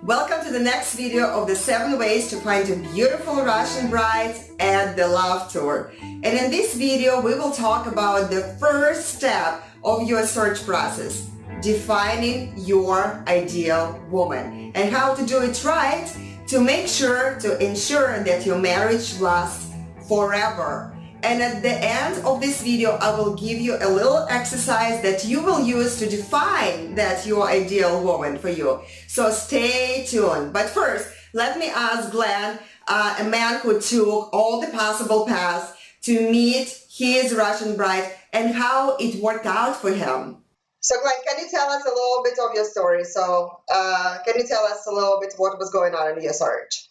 Welcome to the next video of the 7 ways to find a beautiful Russian bride at the Love Tour. And in this video, we will talk about the first step of your search process, defining your ideal woman, and how to do it right to ensure that your marriage lasts forever. And at the end of this video, I will give you a little exercise that you will use to define that your ideal woman for you. So stay tuned. But first, let me ask Glenn, a man who took all the possible paths to meet his Russian bride, and how it worked out for him. So Glenn, can you tell us a little bit of your story? Can you tell us a little bit what was going on in your search?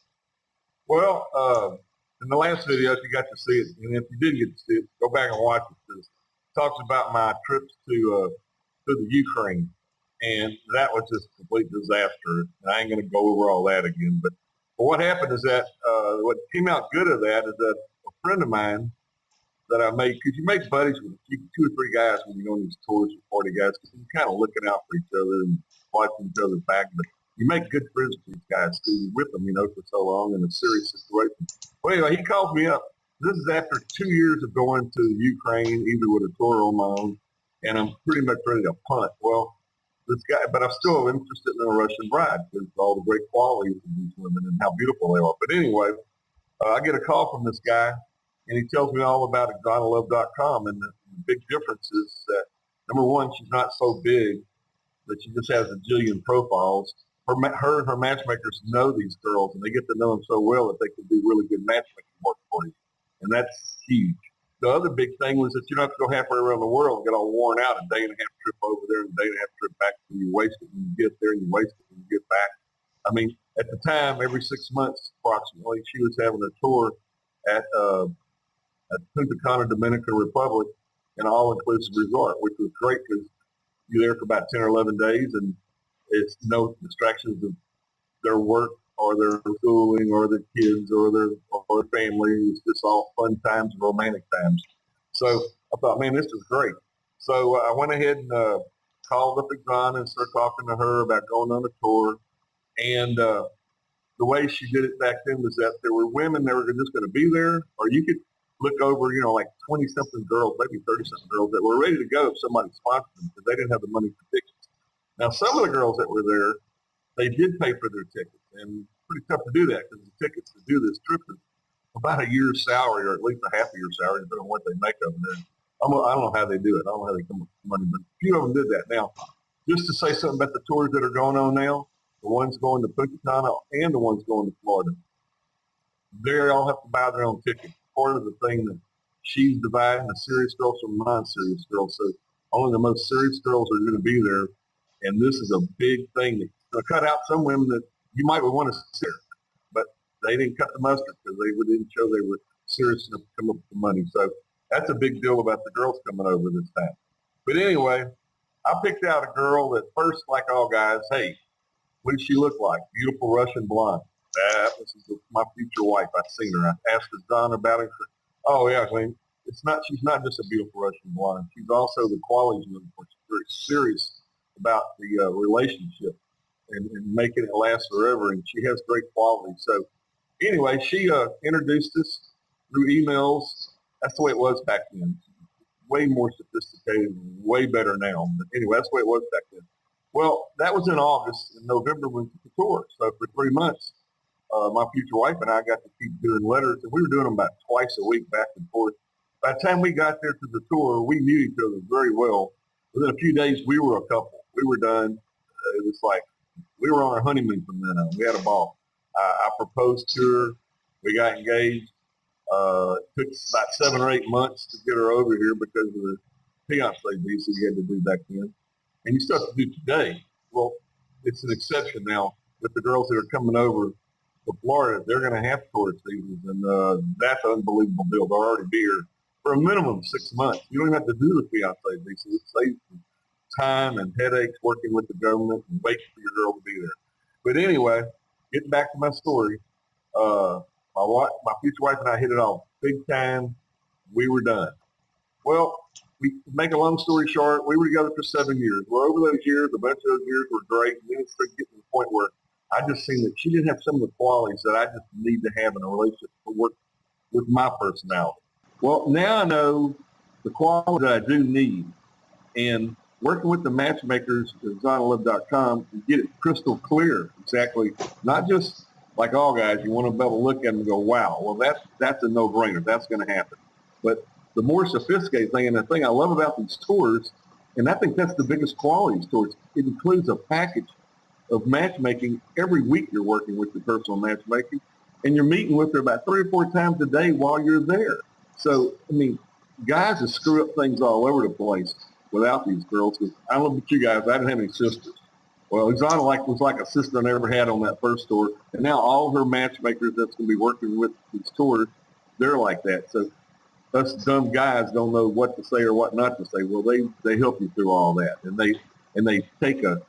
Well, in the last video, you got to see it, and if you didn't get to see it, go back and watch it. It talks about my trips to the Ukraine, and that was just a complete disaster. And I ain't going to go over all that again. But what happened is that what came out good of that is that a friend of mine that I made, because you make buddies with two or three guys when you go on these tours with 40 guys, because you're kind of looking out for each other and watching each other's back. But you make good friends with these guys too. You're with them, for so long in a serious situation. Well, anyway, he called me up. This is after 2 years of going to Ukraine, either with a tour on my own, and I'm pretty much ready to punt. Well, this guy, but I'm still interested in a Russian bride because of all the great qualities of these women and how beautiful they are. But anyway, I get a call from this guy, and he tells me all about exonalove.com, and the big difference is that, number one, she's not so big that she just has a jillion profiles. Her and her matchmakers know these girls, and they get to know them so well that they can do really good matchmaking work for you, and that's huge. The other big thing was that you don't have to go halfway around the world and get all worn out, a day and a half trip over there and a day and a half trip back, and you waste it when you get there and you waste it when you get back. I mean, at the time, every 6 months approximately, she was having a tour at Punta Cana, Dominican Republic, in an all-inclusive resort, which was great because you're there for about 10 or 11 days, and it's no distractions of their work or their schooling or their kids or their family. It's just all fun times and romantic times. So I thought, man, this is great. So I went ahead and called up Exxon and started talking to her about going on a tour. And the way she did it back then was that there were women that were just going to be there, or you could look over, like 20-something girls, maybe 30-something girls that were ready to go if somebody sponsored them because they didn't have the money for tickets. Now, some of the girls that were there, they did pay for their tickets, and it's pretty tough to do that because the tickets to do this trip is about a year's salary or at least a half a year's salary, depending on what they make of it. I don't know how they do it. I don't know how they come up with money, but a few of them did that. Now, just to say something about the tours that are going on now, the ones going to Punta Cana and the ones going to Florida, they all have to buy their own ticket. Part of the thing that she's dividing the serious girls from non-serious girls, so only the most serious girls are going to be there. And this is a big thing that's going to cut out some women that you might want to see, but they didn't cut the mustard because they didn't show they were serious enough to come up with the money. So that's a big deal about the girls coming over this time. But anyway, I picked out a girl that first, like all guys, hey, what does she look like? Beautiful Russian blonde. This is my future wife. I've seen her. I asked her Don about her. Oh yeah, Glenn. She's not just a beautiful Russian blonde. She's also the qualities of her. She's very serious about the relationship and making it last forever, and she has great quality. So anyway, she introduced us through emails. That's the way it was back then. Way more sophisticated, way better now. But anyway, that's the way it was back then. Well, that was in August. In November, we took the tour. So for 3 months, my future wife and I got to keep doing letters, and we were doing them about twice a week back and forth. By the time we got there to the tour, we knew each other very well. Within a few days, we were a couple. We were done. It was like we were on our honeymoon from then on. We had a ball. I proposed to her. We got engaged. It took about 7 or 8 months to get her over here because of the fiance visa you had to do back then. And you still have to do today. Well, it's an exception now. With the girls that are coming over to Florida, they're going to have tourist visas, and that's an unbelievable deal. They'll already be here for a minimum of 6 months. You don't even have to do the fiance visa. It saves time and headaches working with the government and waiting for your girl to be there. But anyway, getting back to my story, my future wife and I hit it off big time. We were done. Well, to make a long story short, we were together for 7 years. Well, over those years, a bunch of those years were great, and then it started getting to the point where I just seen that she didn't have some of the qualities that I just need to have in a relationship to work with my personality. Well, now I know the qualities that I do need, and working with the matchmakers at ZonALive.com, you get it crystal clear exactly, not just like all guys, you want to be able to look at them and go, wow, well, that's a no-brainer. That's going to happen. But the more sophisticated thing, and the thing I love about these tours, and I think that's the biggest quality of these tours, it includes a package of matchmaking. Every week you're working with the personal matchmaking, and you're meeting with her about 3 or 4 times a day while you're there. So, I mean, guys just screw up things all over the place without these girls. Cause I don't know about you guys, I didn't have any sisters. Well, Exana was like a sister I never had on that first tour, and now all her matchmakers that's going to be working with these tours, they're like that. So us dumb guys don't know what to say or what not to say. Well, they help you through all that, and they take a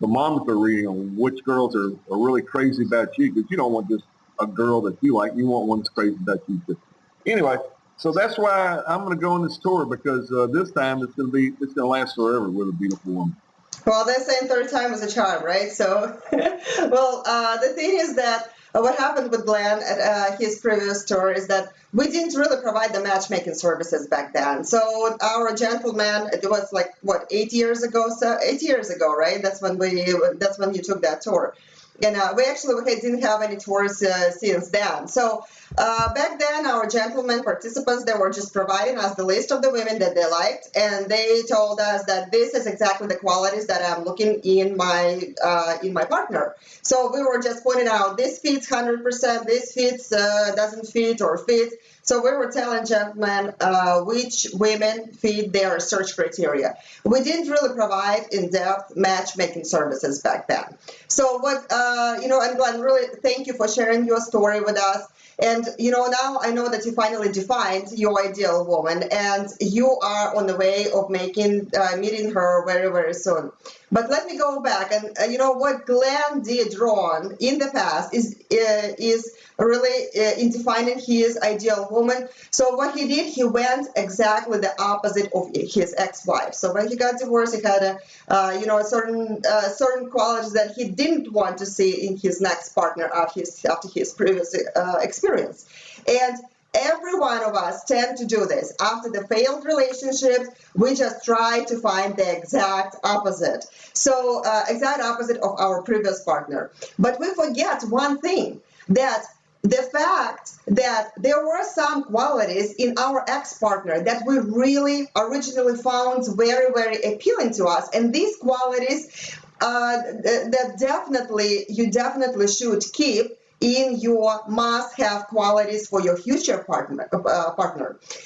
thermometer reading on which girls are really crazy about you, because you don't want just a girl that you like. You want one that's crazy about you too. Anyway, so that's why I'm going to go on this tour, because this time it's going to last forever with a beautiful woman. Well, they're saying third time is a charm, right? So, the thing is that what happened with Glenn at his previous tour is that we didn't really provide the matchmaking services back then. So our gentleman, it was like what, 8 years ago? So 8 years ago, right? That's when you took that tour. And we didn't have any tours since then. So back then, our gentlemen participants, they were just providing us the list of the women that they liked, and they told us that this is exactly the qualities that I'm looking in my partner. So we were just pointing out, this fits 100%, this fits, doesn't fit, or fits. So we were telling gentlemen which women fit their search criteria. We didn't really provide in-depth matchmaking services back then. So and Glenn, really thank you for sharing your story with us. And, now I know that you finally defined your ideal woman, and you are on the way of meeting her very, very soon. But let me go back, and what Glenn did wrong in the past is really in defining his ideal woman. So what he did, he went exactly the opposite of his ex-wife. So when he got divorced, he had certain qualities that he didn't want to see in his next partner after his previous experience. And every one of us tend to do this. After the failed relationships, we just try to find the exact opposite. So exact opposite of our previous partner. But we forget one thing, that the fact that there were some qualities in our ex-partner that we really originally found very, very appealing to us. And these qualities you definitely should keep in your must-have qualities for your future partner.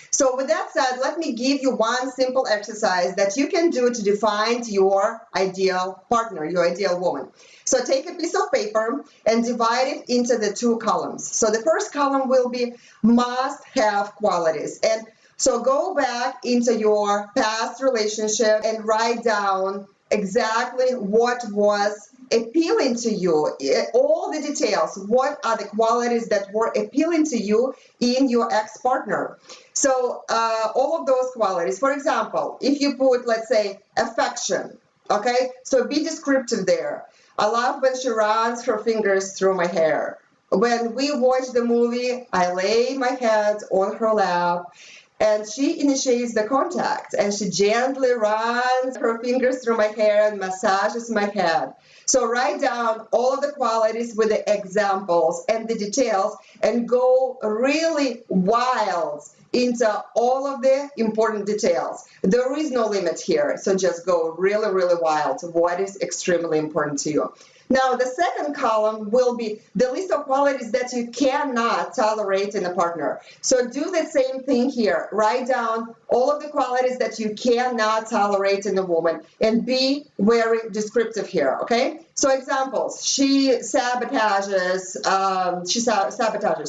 So with that said, let me give you one simple exercise that you can do to define your ideal partner, your ideal woman. So take a piece of paper and divide it into the 2 columns. So the first column will be must-have qualities. And so go back into your past relationship and write down exactly what was appealing to you, all the details. What are the qualities that were appealing to you in your ex-partner? So all of those qualities, for example, if you put, let's say, affection, okay, so be descriptive there. I love when she runs her fingers through my hair. When we watch the movie, I lay my head on her lap, and she initiates the contact, and she gently runs her fingers through my hair and massages my head. So write down all of the qualities with the examples and the details, and go really wild into all of the important details. There is no limit here, so just go really, really wild. What is extremely important to you? Now, the second column will be the list of qualities that you cannot tolerate in a partner. So do the same thing here. Write down all of the qualities that you cannot tolerate in a woman, and be very descriptive here, okay? So examples, she sabotages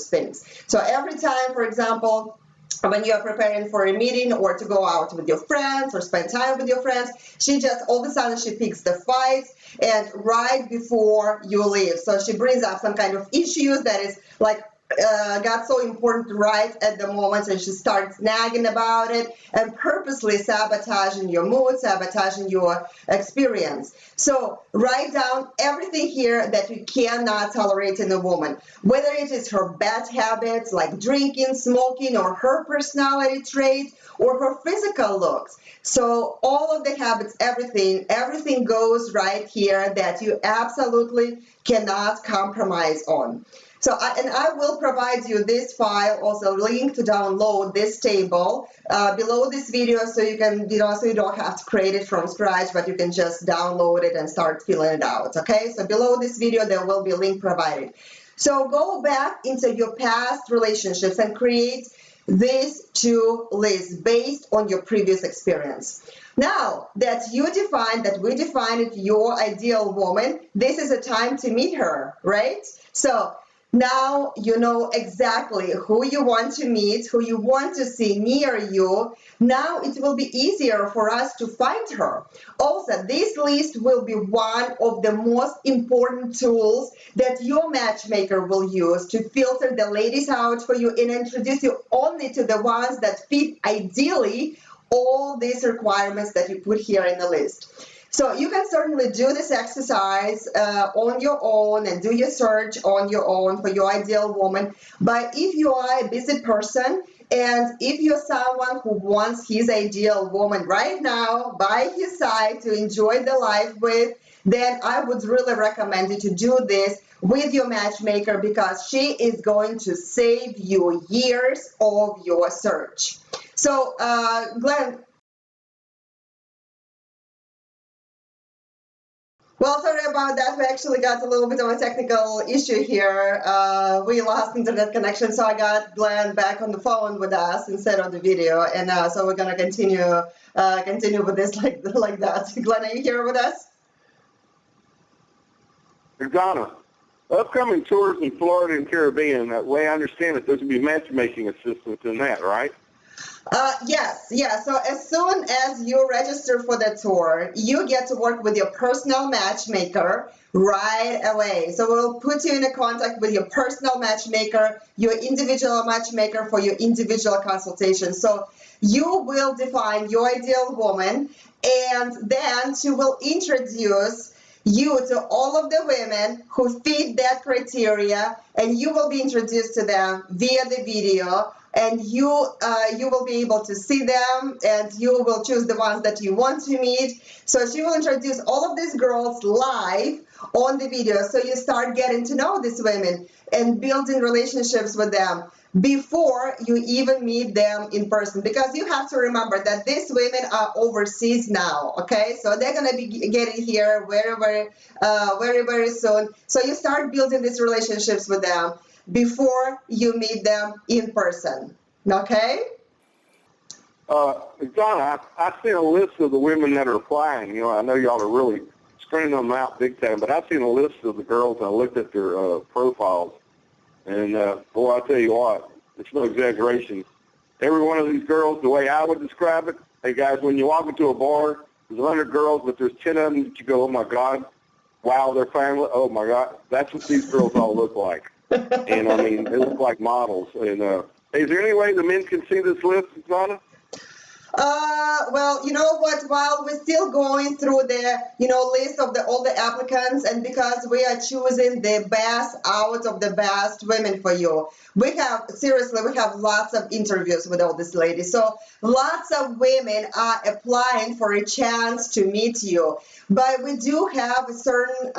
things. So every time, for example, when you are preparing for a meeting or to go out with your friends or spend time with your friends, she just all of a sudden she picks the fights, and right before you leave. So she brings up some kind of issues that is like got so important right at the moment, and she starts nagging about it and purposely sabotaging your mood, sabotaging your experience. So write down everything here that you cannot tolerate in a woman, whether it is her bad habits like drinking, smoking, or her personality trait, or her physical looks. So all of the habits, everything goes right here that you absolutely cannot compromise on. So, I will provide you this file, also link to download this table below this video, so you can, so you don't have to create it from scratch, but you can just download it and start filling it out. Okay, so below this video there will be a link provided. So go back into your past relationships and create these two lists based on your previous experience. Now that we defined your ideal woman, this is a time to meet her, right? So now you know exactly who you want to meet, who you want to see near you. Now it will be easier for us to find her. Also, this list will be one of the most important tools that your matchmaker will use to filter the ladies out for you and introduce you only to the ones that fit ideally all these requirements that you put here in the list. So you can certainly do this exercise on your own and do your search on your own for your ideal woman. But if you are a busy person and if you're someone who wants his ideal woman right now by his side to enjoy the life with, then I would really recommend you to do this with your matchmaker, because she is going to save you years of your search. So, Glenn, well, sorry about that. We actually got a little bit of a technical issue here. We lost internet connection, so I got Glenn back on the phone with us instead of the video, and so we're gonna continue with this like that. Glenn, are you here with us? Donna, upcoming tours in Florida and Caribbean, that way I understand it, there's going to be matchmaking assistance in that, right? Yes. So as soon as you register for the tour, you get to work with your personal matchmaker right away. So we'll put you in a contact with your personal matchmaker, your individual matchmaker for your individual consultation. So you will define your ideal woman, and then she will introduce you to all of the women who fit that criteria, and you will be introduced to them via the video, and you will be able to see them, and you will choose the ones that you want to meet. So she will introduce all of these girls live on the video, so you start getting to know these women and building relationships with them before you even meet them in person, because you have to remember that these women are overseas now. Okay, so they're going to be getting here very soon. So you start building these relationships with them before you meet them in person. Okay. Donna, I've seen a list of the women that are applying. You know, I know y'all are really screening them out big time, but I've seen a list of the girls, and I looked at their profiles. And, boy, I tell you what, it's no exaggeration. Every one of these girls, the way I would describe it, hey, guys, when you walk into a bar, there's 100 girls, but there's 10 of them that you go, oh, my God, wow, they're family. Oh, my God, that's what these girls all look like. And, I mean, they look like models. And is there any way the men can see this list, Donna? Well, you know what, while we're still going through the, list of all the applicants, and because we are choosing the best out of the best women for you, we have lots of interviews with all these ladies. So lots of women are applying for a chance to meet you. But we do have a certain,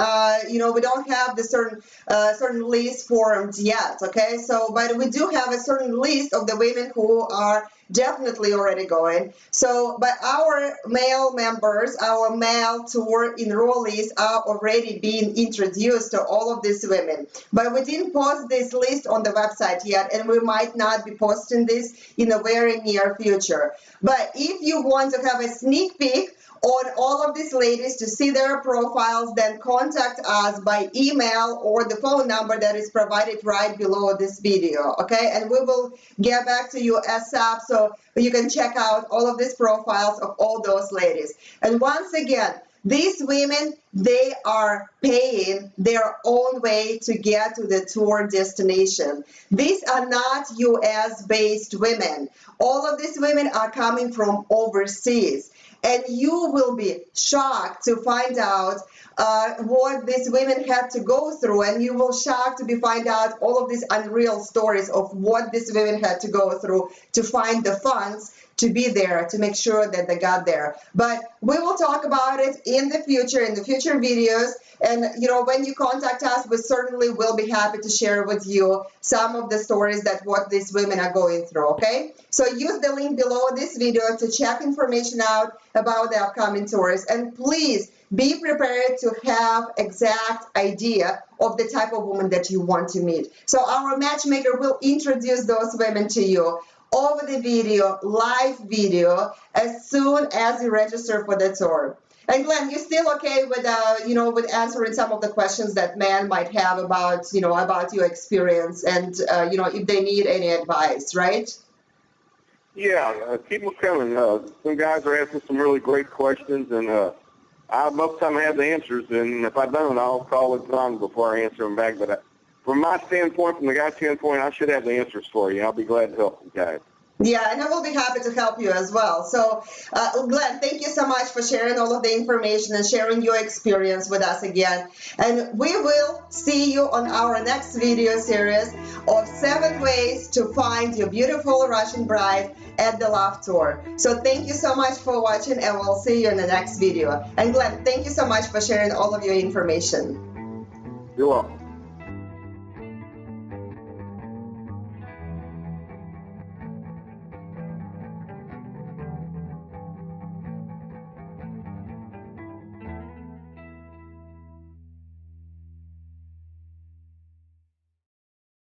we don't have the certain list formed yet, okay? So, but we do have a certain list of the women who are definitely already going. So, but our male members, our male tour enrollees are already being introduced to all of these women. But we didn't post this list on the website yet, and we might not be posting this in a very near future. But if you want to have a sneak peek on all of these ladies to see their profiles, then contact us by email or the phone number that is provided right below this video, okay? And we will get back to you ASAP so you can check out all of these profiles of all those ladies. And once again, these women, they are paying their own way to get to the tour destination. These are not US-based women. All of these women are coming from overseas. And you will be shocked to find out what these women had to go through, and you will shocked to find out all of these unreal stories of what these women had to go through to find the funds to be there, to make sure that they got there. But we will talk about it in the future videos. And when you contact us, we certainly will be happy to share with you some of the stories that what these women are going through. Okay, so use the link below this video to check information out about the upcoming tours, and please be prepared to have exact idea of the type of woman that you want to meet. So our matchmaker will introduce those women to you over the video, live video, as soon as you register for the tour. And Glenn, you still okay with with answering some of the questions that men might have about about your experience and if they need any advice, right? Yeah, keep them coming. Some guys are asking some really great questions, and I most of the time have the answers. And if I don't, I'll call it on before I answer them back. But from my standpoint, from the guy's standpoint, I should have the answers for you. I'll be glad to help you guys. Yeah, and I will be happy to help you as well. So, Glenn, thank you so much for sharing all of the information and sharing your experience with us again. And we will see you on our next video series of 7 ways to find your beautiful Russian bride at the Love Tour. So thank you so much for watching, and we'll see you in the next video. And Glenn, thank you so much for sharing all of your information. You're welcome.